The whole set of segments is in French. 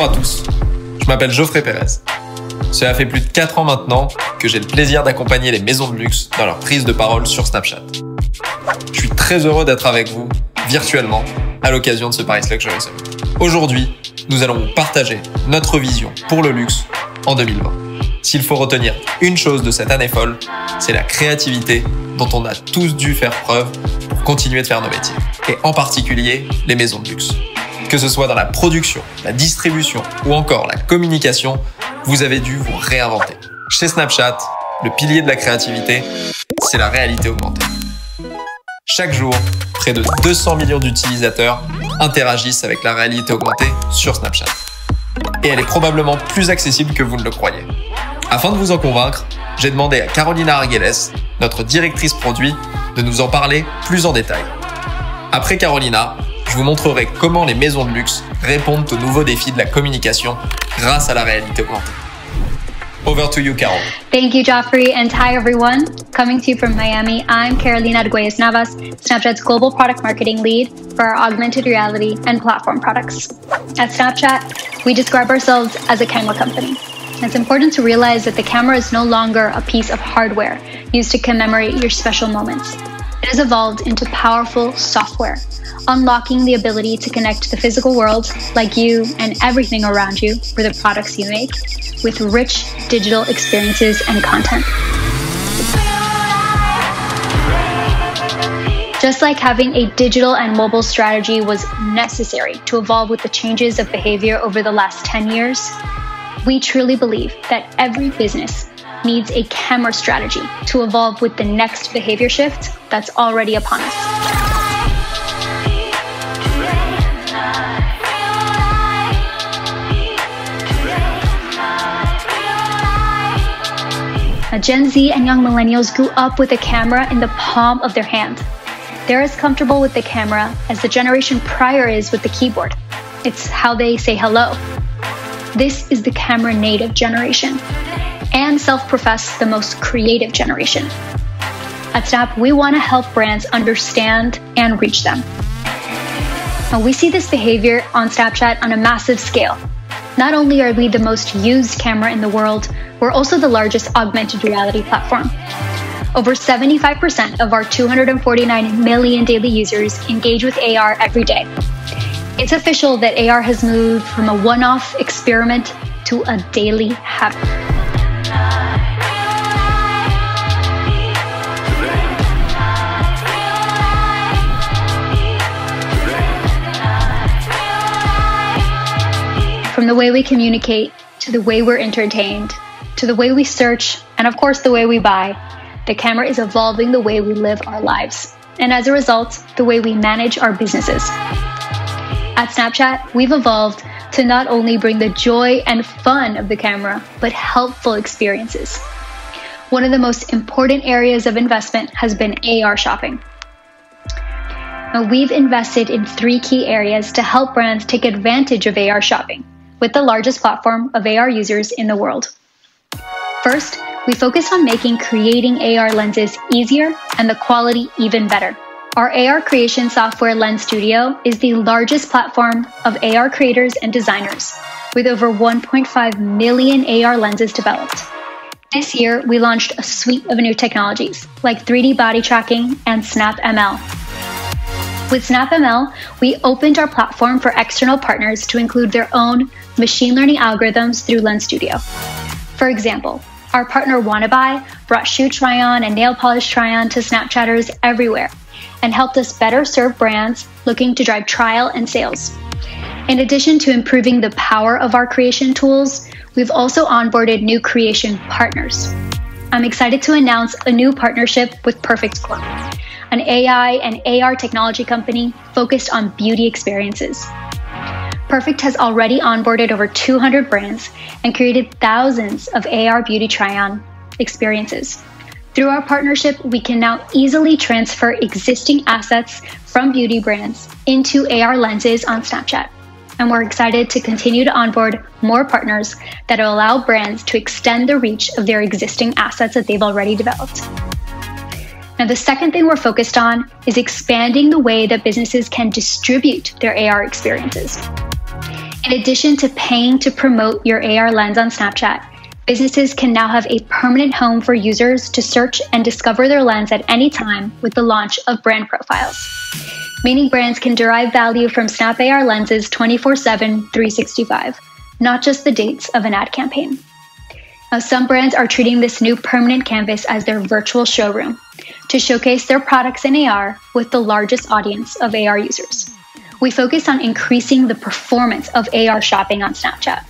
Bonjour à tous, je m'appelle Geoffrey Pérez. Cela fait plus de 4 ans maintenant que j'ai le plaisir d'accompagner les maisons de luxe dans leur prise de parole sur Snapchat. Je suis très heureux d'être avec vous, virtuellement, à l'occasion de ce Paris Luxury Summit. Aujourd'hui, nous allons vous partager notre vision pour le luxe en 2020. S'il faut retenir une chose de cette année folle, c'est la créativité dont on a tous dû faire preuve pour continuer de faire nos métiers, et en particulier les maisons de luxe. Que ce soit dans la production, la distribution ou encore la communication, vous avez dû vous réinventer. Chez Snapchat, le pilier de la créativité, c'est la réalité augmentée. Chaque jour, près de 200 millions d'utilisateurs interagissent avec la réalité augmentée sur Snapchat. Et elle est probablement plus accessible que vous ne le croyez. Afin de vous en convaincre, j'ai demandé à Carolina Arguelles, notre directrice produit, de nous en parler plus en détail. Après Carolina, je vous montrerai comment les maisons de luxe répondent aux nouveaux défis de la communication grâce à la réalité augmentée. Over to you, Carol. Thank you, Joffrey, and hi, everyone. Coming to you from Miami, I'm Carolina Arguelles Navas, Snapchat's Global Product Marketing Lead for our augmented reality and platform products. At Snapchat, we describe ourselves as a camera company. It's important to realize that the camera is no longer a piece of hardware used to commemorate your special moments. It has evolved into powerful software, unlocking the ability to connect to the physical world, like you and everything around you, for the products you make, with rich digital experiences and content. Just like having a digital and mobile strategy was necessary to evolve with the changes of behavior over the last 10 years, we truly believe that every business needs a camera strategy to evolve with the next behavior shift that's already upon us. Now, Gen Z and young millennials grew up with a camera in the palm of their hand. They're as comfortable with the camera as the generation prior is with the keyboard. It's how they say hello. This is the camera native generation, and self-profess the most creative generation. At Snap, we want to help brands understand and reach them. Now, we see this behavior on Snapchat on a massive scale. Not only are we the most used camera in the world, we're also the largest augmented reality platform. Over 75% of our 249 million daily users engage with AR every day. It's official that AR has moved from a one-off experiment to a daily habit. From the way we communicate, to the way we're entertained, to the way we search, and of course the way we buy, the camera is evolving the way we live our lives, and as a result, the way we manage our businesses. At Snapchat, we've evolved to not only bring the joy and fun of the camera, but helpful experiences. One of the most important areas of investment has been AR shopping. Now, we've invested in 3 key areas to help brands take advantage of AR shopping, with the largest platform of AR users in the world. First, we focus on making creating AR lenses easier and the quality even better. Our AR creation software Lens Studio is the largest platform of AR creators and designers, with over 1.5 million AR lenses developed. This year, we launched a suite of new technologies, like 3D body tracking and Snap ML. With Snap ML, we opened our platform for external partners to include their own machine learning algorithms through Lens Studio. For example, our partner Wannaby brought shoe try-on and nail polish try-on to Snapchatters everywhere, and helped us better serve brands looking to drive trial and sales. In addition to improving the power of our creation tools, we've also onboarded new creation partners. I'm excited to announce a new partnership with Perfect Corp, an AI and AR technology company focused on beauty experiences. Perfect has already onboarded over 200 brands and created thousands of AR beauty try-on experiences. Through our partnership, we can now easily transfer existing assets from beauty brands into AR lenses on Snapchat. And we're excited to continue to onboard more partners that will allow brands to extend the reach of their existing assets that they've already developed. Now, the second thing we're focused on is expanding the way that businesses can distribute their AR experiences. In addition to paying to promote your AR lens on Snapchat, businesses can now have a permanent home for users to search and discover their lens at any time with the launch of brand profiles, meaning brands can derive value from Snap AR lenses 24/7, 365, not just the dates of an ad campaign. Now, some brands are treating this new permanent canvas as their virtual showroom to showcase their products in AR with the largest audience of AR users. We focus on increasing the performance of AR shopping on Snapchat.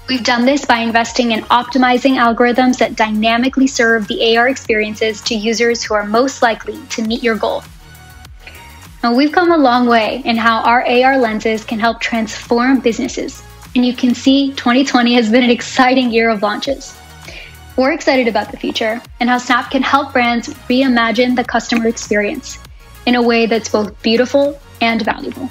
We've done this by investing in optimizing algorithms that dynamically serve the AR experiences to users who are most likely to meet your goal. Now, we've come a long way in how our AR lenses can help transform businesses, and you can see 2020 has been an exciting year of launches. We're excited about the future and how Snap can help brands reimagine the customer experience in a way that's both beautiful and valuable.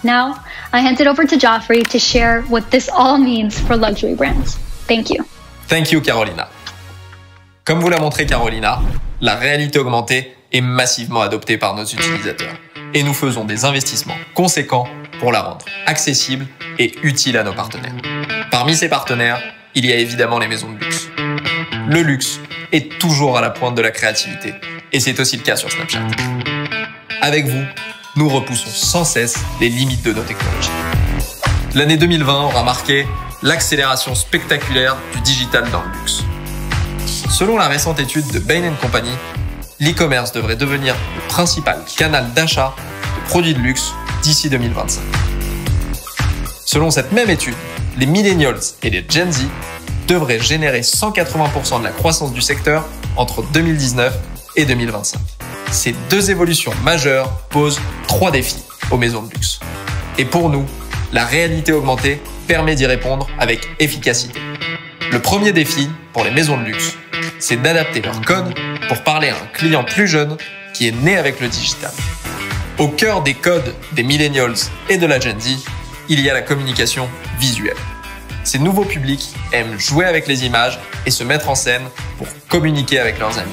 Now, I hand it over to Joffrey to share what this all means for luxury brands. Thank you. Thank you, Carolina. Comme vous l'a montré Carolina, la réalité augmentée est massivement adoptée par nos utilisateurs. Et nous faisons des investissements conséquents pour la rendre accessible et utile à nos partenaires. Parmi ces partenaires, il y a évidemment les maisons de luxe. Le luxe est toujours à la pointe de la créativité, et c'est aussi le cas sur Snapchat. Avec vous, nous repoussons sans cesse les limites de nos technologies. L'année 2020 aura marqué l'accélération spectaculaire du digital dans le luxe. Selon la récente étude de Bain & Company, l'e-commerce devrait devenir le principal canal d'achat de produits de luxe d'ici 2025. Selon cette même étude, les millennials et les Gen Z devraient générer 180% de la croissance du secteur entre 2019 et 2025. Ces deux évolutions majeures posent 3 défis aux maisons de luxe. Et pour nous, la réalité augmentée permet d'y répondre avec efficacité. Le premier défi pour les maisons de luxe, c'est d'adapter leur code pour parler à un client plus jeune qui est né avec le digital. Au cœur des codes des millennials et de la Gen Z, il y a la communication visuelle. Ces nouveaux publics aiment jouer avec les images et se mettre en scène pour communiquer avec leurs amis.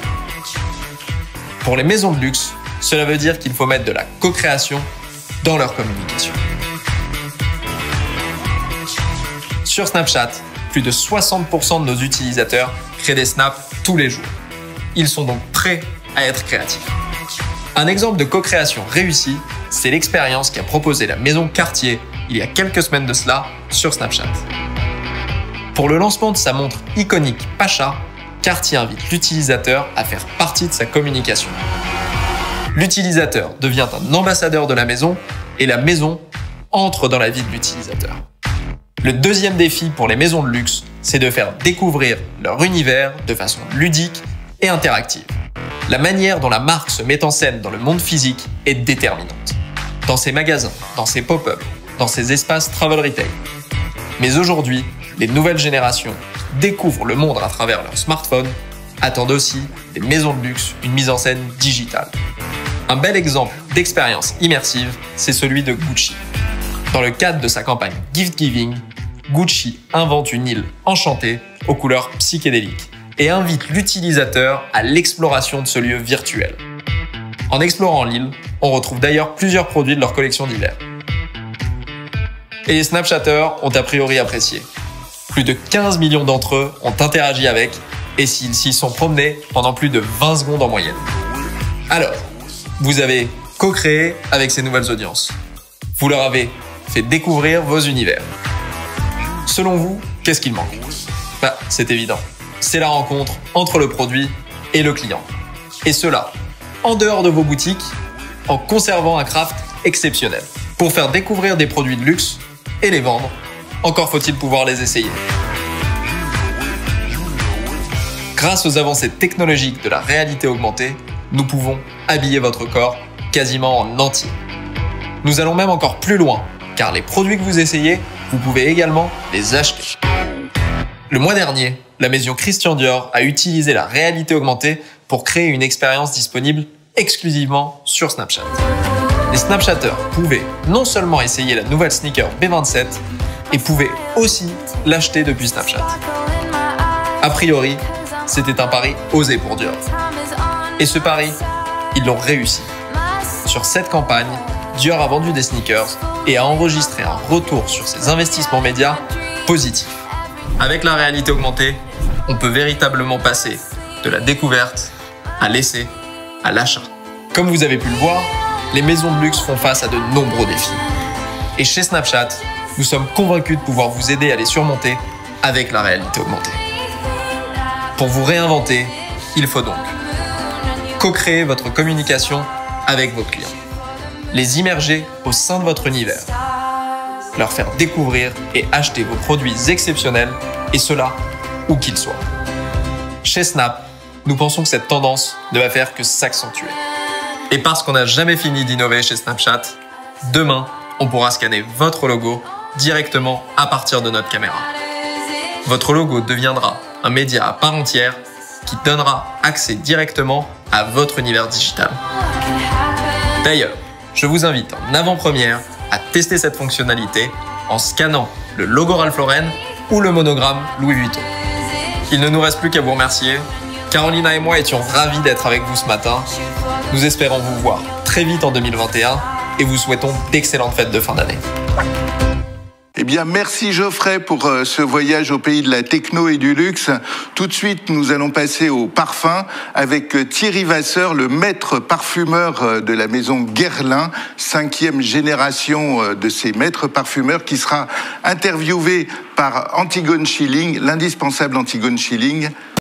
Pour les maisons de luxe, cela veut dire qu'il faut mettre de la co-création dans leur communication. Sur Snapchat, plus de 60% de nos utilisateurs créent des snaps tous les jours. Ils sont donc prêts à être créatifs. Un exemple de co-création réussie, c'est l'expérience qu'a proposée la maison Cartier il y a quelques semaines de cela sur Snapchat. Pour le lancement de sa montre iconique Pacha, Cartier invite l'utilisateur à faire partie de sa communication. L'utilisateur devient un ambassadeur de la maison et la maison entre dans la vie de l'utilisateur. Le deuxième défi pour les maisons de luxe, c'est de faire découvrir leur univers de façon ludique et interactive. La manière dont la marque se met en scène dans le monde physique est déterminante. Dans ses magasins, dans ses pop-up, dans ses espaces travel retail. Mais aujourd'hui, les nouvelles générations qui découvrent le monde à travers leur smartphone attendent aussi des maisons de luxe une mise en scène digitale. Un bel exemple d'expérience immersive, c'est celui de Gucci. Dans le cadre de sa campagne Gift Giving, Gucci invente une île enchantée aux couleurs psychédéliques et invite l'utilisateur à l'exploration de ce lieu virtuel. En explorant l'île, on retrouve d'ailleurs plusieurs produits de leur collection d'hiver. Et les Snapchatters ont a priori apprécié. Plus de 15 millions d'entre eux ont interagi avec et ils s'y sont promenés pendant plus de 20 secondes en moyenne. Alors, vous avez co-créé avec ces nouvelles audiences. Vous leur avez fait découvrir vos univers. Selon vous, qu'est-ce qu'il manque ? C'est évident. C'est la rencontre entre le produit et le client. Et cela, en dehors de vos boutiques, en conservant un craft exceptionnel. Pour faire découvrir des produits de luxe et les vendre, encore faut-il pouvoir les essayer. Grâce aux avancées technologiques de la réalité augmentée, nous pouvons habiller votre corps quasiment en entier. Nous allons même encore plus loin, car les produits que vous essayez, vous pouvez également les acheter. Le mois dernier, la maison Christian Dior a utilisé la réalité augmentée pour créer une expérience disponible exclusivement sur Snapchat. Les Snapchatters pouvaient non seulement essayer la nouvelle sneaker B27, et pouvaient aussi l'acheter depuis Snapchat. A priori, c'était un pari osé pour Dior. Et ce pari, ils l'ont réussi. Sur cette campagne, Dior a vendu des sneakers et a enregistré un retour sur ses investissements médias positif. Avec la réalité augmentée, on peut véritablement passer de la découverte à l'essai, à l'achat. Comme vous avez pu le voir, les maisons de luxe font face à de nombreux défis. Et chez Snapchat, nous sommes convaincus de pouvoir vous aider à les surmonter avec la réalité augmentée. Pour vous réinventer, il faut donc co-créer votre communication avec vos clients, les immerger au sein de votre univers, leur faire découvrir et acheter vos produits exceptionnels, et cela où qu'ils soient. Chez Snap, nous pensons que cette tendance ne va faire que s'accentuer. Et parce qu'on n'a jamais fini d'innover chez Snapchat, demain, on pourra scanner votre logo directement à partir de notre caméra. Votre logo deviendra un média à part entière qui donnera accès directement à votre univers digital. D'ailleurs, je vous invite en avant-première à tester cette fonctionnalité en scannant le logo Ralph Lauren ou le monogramme Louis Vuitton. Il ne nous reste plus qu'à vous remercier. Carolina et moi étions ravis d'être avec vous ce matin. Nous espérons vous voir très vite en 2021 et vous souhaitons d'excellentes fêtes de fin d'année. Eh bien, merci Geoffrey pour ce voyage au pays de la techno et du luxe. Tout de suite, nous allons passer au parfum avec Thierry Vasseur, le maître parfumeur de la maison Guerlain, 5e génération de ces maîtres parfumeurs, qui sera interviewé par Antigone Schilling, l'indispensable Antigone Schilling.